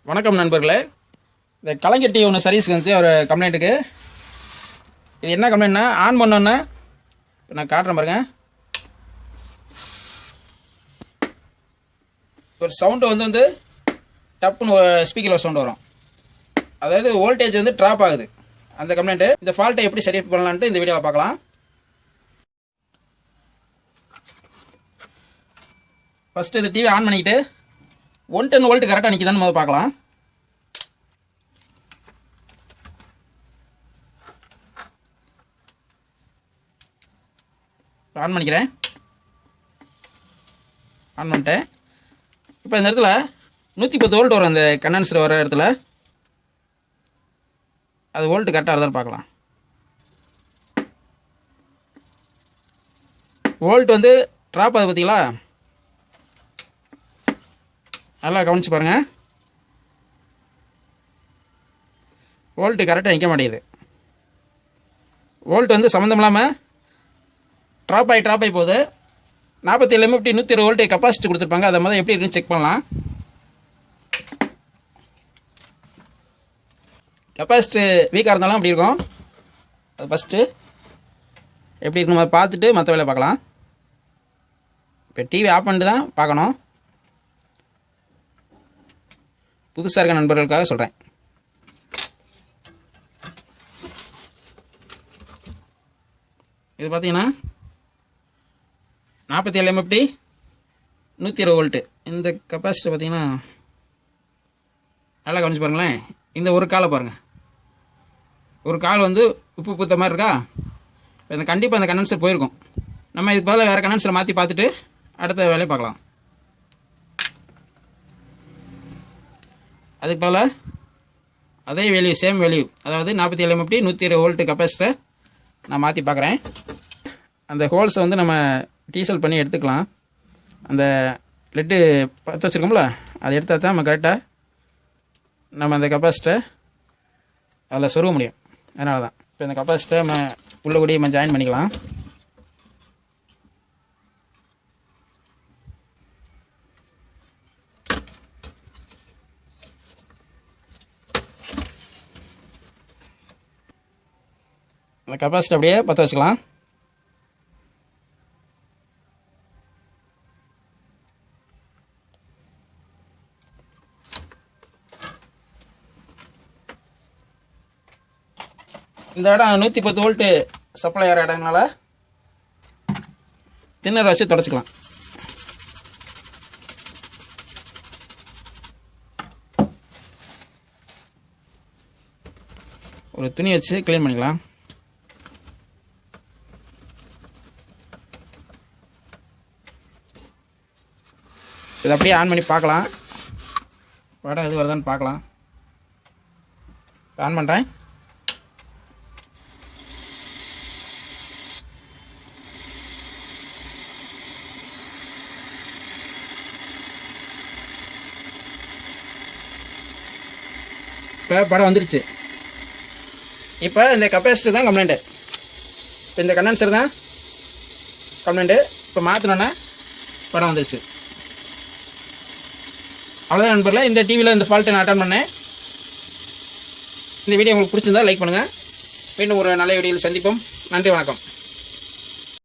வணக்கம் நண்பர்களே. இந்த கலைஞர் டிவி ஒன்று சர்வீஸ்க்கு வந்துச்சு ஒரு கம்ப்ளைண்ட்டுக்கு. இது என்ன கம்ப்ளைண்ட்னா, ஆன் பண்ணோன்னே இப்போ நான் காட்டுறேன் பாருங்க, ஒரு சவுண்டு வந்து டப்புன்னு ஸ்பீக்கரில் ஒரு சவுண்டு வரும். அதாவது வோல்டேஜ் வந்து ட்ராப் ஆகுது. அந்த கம்ப்ளைண்ட்டு. இந்த ஃபால்ட்டை எப்படி சரி பண்ணலான்ட்டு இந்த வீடியோவில் பார்க்கலாம். ஃபஸ்ட்டு இந்த டிவி ஆன் பண்ணிக்கிட்டு 110 வோல்ட் கரெக்டாக நிற்கிதான்னு முதல்ல பார்க்கலாம். ஆன் பண்ணிக்கிறேன். ஆன் பண்ணிட்டேன். இப்போ இந்த இடத்துல 110 வோல்ட் வரும். அந்த கண்டென்சர் வர இடத்துல அது வோல்ட் கரெக்டாக வருதான்னு பார்க்கலாம். வோல்ட் வந்து ட்ராப் ஆகுது பார்த்தீங்களா? நல்லா கவனிச்சு பாருங்கள். வோல்ட்டு கரெக்டாக நிற்க மாட்டேங்குது. வோல்ட் வந்து சம்மந்தம் இல்லாமல் ட்ராப் ஆகி போகுது. 47 MFT 120 வோல்ட் கெப்பாசிட்டி கொடுத்துருப்பாங்க. அதை மாதிரி எப்படி இருக்குன்னு செக் பண்ணலாம். கெப்பாசிட்டி வீக்காக இருந்தாலும் அப்படி இருக்கும். அது ஃபஸ்ட்டு எப்படி இருக்குன்னு நம்ம பார்த்துட்டு மற்ற வேலையை பார்க்கலாம். இப்போ டிவி ஆஃப் பண்ணிட்டு தான் பார்க்கணும். புதுசாக இருக்க நண்பர்களுக்காக சொல்கிறேன். இது பார்த்தீங்கன்னா 47 MFT 120 வோல்ட்டு. இந்த கெப்பாசிட்டி பார்த்தீங்கன்னா நல்லா கவனிச்சு பாருங்களேன். இந்த ஒரு காலை பாருங்கள். ஒரு கால் வந்து உப்பு பூத்த மாதிரி இருக்கா? இந்த கண்டிப்பாக அந்த கண்டென்சர் போயிருக்கும். நம்ம இதுக்கு பதிலாக வேறு கண்டென்சரை மாற்றி பார்த்துட்டு அடுத்த வேலையை பார்க்கலாம். அதுக்கு பதிலாக அதே வேல்யூ, சேம் வேல்யூ, அதாவது 47 MFT 120 வோல்ட்டு கெப்பாசிட்டரை நான் மாற்றி பார்க்குறேன். அந்த ஹோல்ஸை வந்து நம்ம டீசல் பண்ணி எடுத்துக்கலாம். அந்த லெட்டு பற்ற வச்சுருக்கோம்ல, அதை எடுத்தால் தான் நம்ம கரெக்டாக நம்ம அந்த கெப்பாசிட்டரை அதில் சொருக முடியும். அதனால தான் இப்போ இந்த கெப்பாசிட்டரை நம்ம உள்ள கூடிய நம்ம ஜாயின் பண்ணிக்கலாம். அந்த கெப்பாசிட்டி அப்படியே பற்ற வச்சுக்கலாம். இந்த இடம் 110 வோல்ட்டு சப்ளை ஆகிற இடங்களால திண்ணறை வச்சு தொடச்சிக்கலாம். ஒரு துணி வச்சு க்ளீன் பண்ணிக்கலாம். இதை அப்படியே ஆன் பண்ணி பார்க்கலாம். படம் எது வருதான்னு பார்க்கலாம். ஆன் பண்ணுறேன். இப்போ படம் வந்துடுச்சு. இப்போ இந்த கெப்பாசிட்டி தான் கம்ப்ளைண்ட்டு. இப்போ இந்த கண்டென்சர் தான் கம்ப்ளைண்ட்டு. இப்போ மாற்றினோன்னே படம் வந்துடுச்சு. அவ்வளோதான் நண்பர்களே. இந்த டிவியில் இந்த ஃபால்ட்டை நான் அட்டன் பண்ணேன். இந்த வீடியோ உங்களுக்கு பிடிச்சிருந்தா லைக் பண்ணுங்கள். மீண்டும் ஒரு நல்ல வீடியோவில் சந்திப்போம். நன்றி, வணக்கம்.